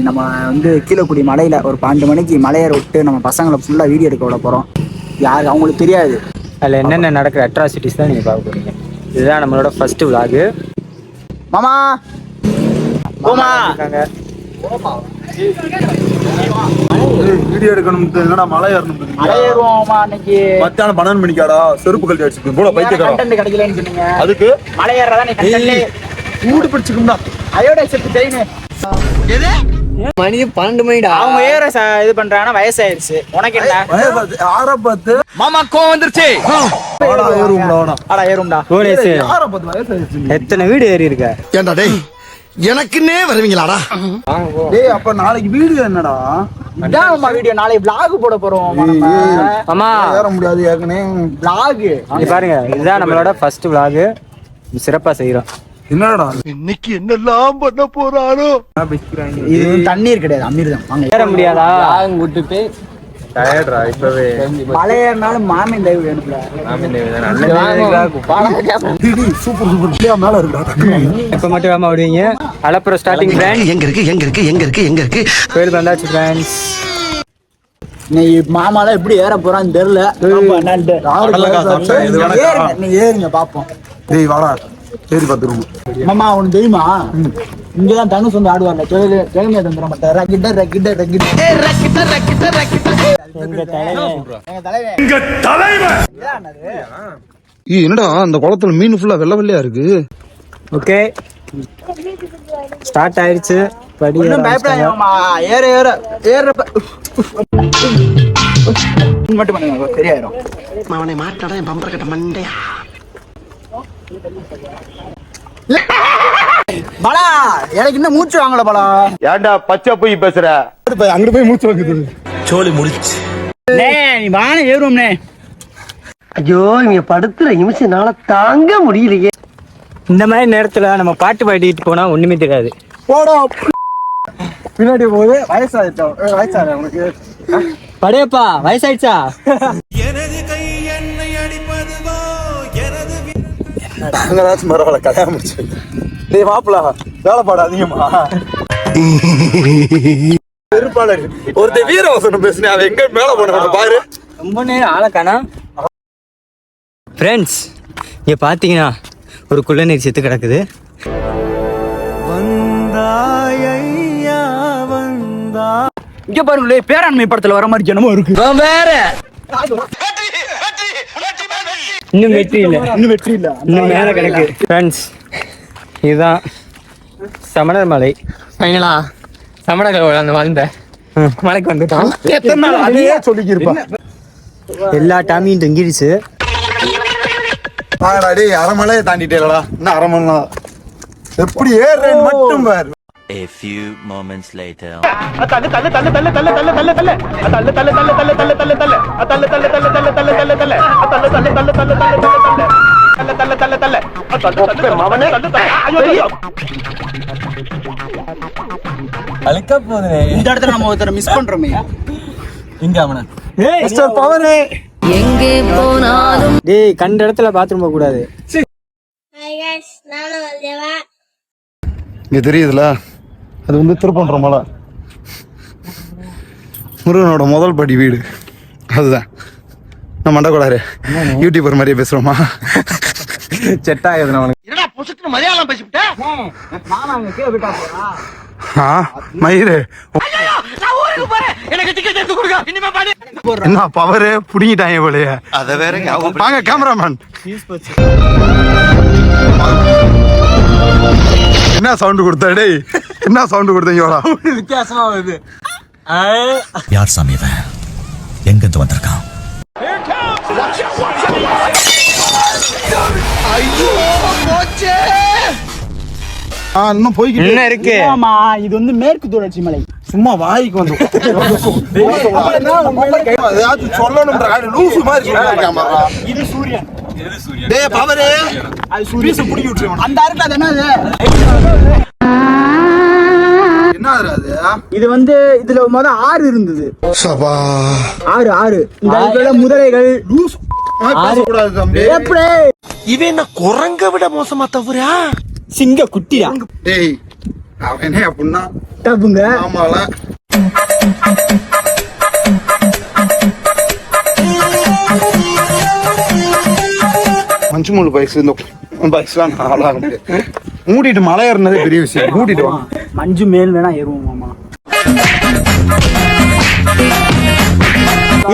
நம்ம வந்து கீழக்குடி மலையில் ஒரு 12 மணிக்கு மலையேற விட்டு நம்ம பசங்களை ஃபுல்லாக வீடியோ எடுக்க விட போகிறோம். யாருக்கு அவங்களுக்கு தெரியாது அதில் என்னென்ன நடக்கிற அட்ராசிட்டிஸ் தான் நீங்கள் பார்க்க போகிறீங்க. இதுதான் நம்மளோட ஃபர்ஸ்ட் விளாகு. மாமா போமா வீடியோ எடுக்கணும். என்னடா மலை ஏறணும். மலை ஏறுவோமா அன்னைக்கு மத்தியானம் 12 மணிக்காடா செருப்பு கழட்டி அடிச்சுட்டு போல கண்டென்ட் கிடைக்கலன்னு சொன்னீங்க. அதுக்கு மலை ஏறதான் நீ சூடு பிடிச்சுக்கும்டா. அயோட செப்பு தெரியும். மணி 12 மணிடா. அவங்க ஏற இது பண்றாங்கன்னா வயசாயிருச்சு. உனக்கு என்ன 6:10 மாமா கோவம் வந்துருச்சு. ஏறும்டா போலீஸ் 6:10 வயசாயிருச்சு. எத்தனை வீடு ஏறி இருக்க? ஏண்டா டேய் எனக்குன்னே வருவீங்களாடா? டேய் அப்ப நாளைக்கு வீடியோ என்னடா? இதான் நம்ம வீடியோ நாளைக்கு vlog போட போறோம். அம்மா ஏற முடியாது ஏற்கனவே vlog இங்க பாருங்க, இதுதான் நம்மளோட ஃபர்ஸ்ட் விளாக். சிறப்பா செய்யறோம். என்னடா இன்னைக்கு என்னெல்லாம் பண்ண போறாரோ? இது தண்ணீர் கிடையாது, அமீர் தான். வாங்க ஏற முடியாதா? விட்டுட்டு டயர்டா இப்பவே. மலை ஏறினாலும் மாமன் தயவு வேணும்ல. சூப்பர் சூப்பர் மேல இருக்குடா. இப்ப மட்டும் வேமா விடுவீங்க. அலப்புற ஸ்டார்டிங் பிராண்ட் எங்க இருக்கு கோயிலுக்கு வந்தாச்சு ஃப்ரெண்ட்ஸ். நீ மாமாலாம் எப்படி ஏற போறான்னு தெரியல. நீ ஏறுங்க பாப்போம். டேய் வாடா சரி பார்த்துருவோம். மாமா உனக்கு தெரியுமா, இங்கதான் தனுஷ் வந்து ஆடுவாங்க. ஜெகமே தந்துட மாட்டேன். ரக்கிட்ட என்னடா அந்த குளத்துல மீன் ஃபுல்லா வெள்ளை வெள்ளையா இருக்கு. ஓகே ஸ்டார்ட் ஆயிடுச்சு. படி பயப்படாத மாமா. மட்டும் பண்ணுங்க சரியாயிரும். அவனை மாட்டாடா என் பம்பர கட்ட மண்டையா. பலா எனக்கு இன்னும் மூச்சு வாங்கல பலா. ஏன்டா பச்சை போய் பேசுற? அங்கிட்டு போய் மூச்சு வாங்குது. சோலி முடிச்சு நீ வான ஏறுவோம்னே. ஐயோ இங்க படுத்துற நிமிஷம்னால தாங்க முடியலையே. இந்த மாதிரி நேரத்துல நம்ம பாட்டு பாடிட்டு போனா ஒண்ணுமே தெரியாது. போடா பின்னாடி போகுது. வயசாயிட்டோம். வயசாக உனக்கு படையப்பா வயசாயிடுச்சா? நாங்களாச்சும் பரவாயில்ல கல்யாணம் முடிச்சு. டேய் மாப்பிளா வேலை பாடாதீங்கம்மா. பெருப்பாளர் ஒருத்தர் வீரவசனம் பேசுனேன். அவன் எங்க மேல போன பாரு. ரொம்ப நேரம் ஆளக்கானா. ஃப்ரெண்ட்ஸ் இங்க பாத்தீங்கன்னா ஒரு குள்ளநீர் செத்து கிடக்குது. இங்க பாருங்களே, பேராண்மை படத்துல வர மாதிரி ஜனமும் இருக்கு. வேற இன்னும் வெற்றி இல்ல. இன்னும் மேல கிடக்கு. ஃப்ரெண்ட்ஸ் இதுதான் சமணர் மலை. ஃபைனலா சமணர்கள் அந்த வாழ்ந்த மலைக்கு வந்துட்டான். எத்தனை நாள் அதையே சொல்லிக்கிருப்பா. எல்லா டாமியும் தொங்கிடுச்சு. வாங்கடா டேய் அரைமலையை தாண்டிட்டேலடா. இன்னும் அரை மணி நேரம் எப்படி ஏறுறேன்னு மட்டும் பாரு. A few moments later. அழுக்க போகுது. இந்த இடத்துல நம்ம ஒருத்தரை மிஸ் பண்றோமே. இங்க அவன மிஸ்டர் பவர் எங்கே போனாலும் டேய் கண்ட இடத்துல பாத்ரூம் போக கூடாது. இங்க தெரியுதுல, அது வந்து திருப்பன்ற மலை. முருகனோட முதல் படி வீடு அதுதான். நான் மண்டகோளாரு யூடியூபர் மாதிரியே பேசுறோமா? செட் ஆகுது உனக்கு. என்னடா புசுக்கு மலையாளம் பேசிவிட்ட? மாமா அங்க கீழே போயிட்டா போறா. மயிறு எனக்கு டிக்கெட் எடுத்து கொடுங்க. இனிமே பாடி என்ன பவரு புடிங்கிட்டாங்க போலயே. அத வேற வாங்க கேமராமேன். என்ன சவுண்ட் கொடுத்த டேய்? என்ன சவுண்ட் கொடுத்தீங்கடா? வித்தியாசமா வருது. யார் சாமி இவன்? எங்க இருந்து வந்திருக்கான்? இன்னும் போய்கிட்டு என்ன இருக்கு? ஆமா இது வந்து மேற்கு தொடர்ச்சி மலை. சும்மா வாய்க்கு வந்து ஏதாச்சும் சொல்லணும்ன்ற லூசு மாதிரி சொல்லிருக்காமா. இது சூரியன். டேய் பவரே அது சூரியன் புடிங்கி விட்டுருவான். அந்த அருக்கு அது என்னது? என்ன அது? இது வந்து இதுல முத ஆறு இருந்தது. சபா ஆறு இந்த இதுல முதலைகள் லூசு பேசக்கூடாது தம்பி. எப்படி இவன் என்ன குரங்க விட மோசமா தவறா? சிங்க குட்டியா? டேய் அவனே அப்படின்னா டப்புங்க. ஆமாலாம் மஞ்சுமூல் பைக்ஸ் இந்த பைக்ஸ்லாம் ஆளாக முடியாது. மூடிட்டு மலை ஏறினதே பெரிய விஷயம். மூடிட்டு வா. மஞ்சு மேல் வேணா ஏறுவோம் மாமா.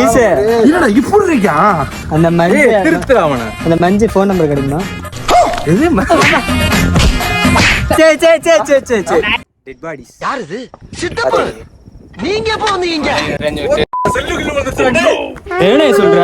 ஈஸு என்னடா இப்படி இருக்கா? அந்த மஞ்சு திருத்துற அவனை. அந்த மஞ்சு ஃபோன் நம்பர் கிடைக்குமா? எது சே டெட் பாடிஸ். யார் இது? சித்தப்பா. நீங்க எப்போ வந்தீங்க? என்ன சொல்ற?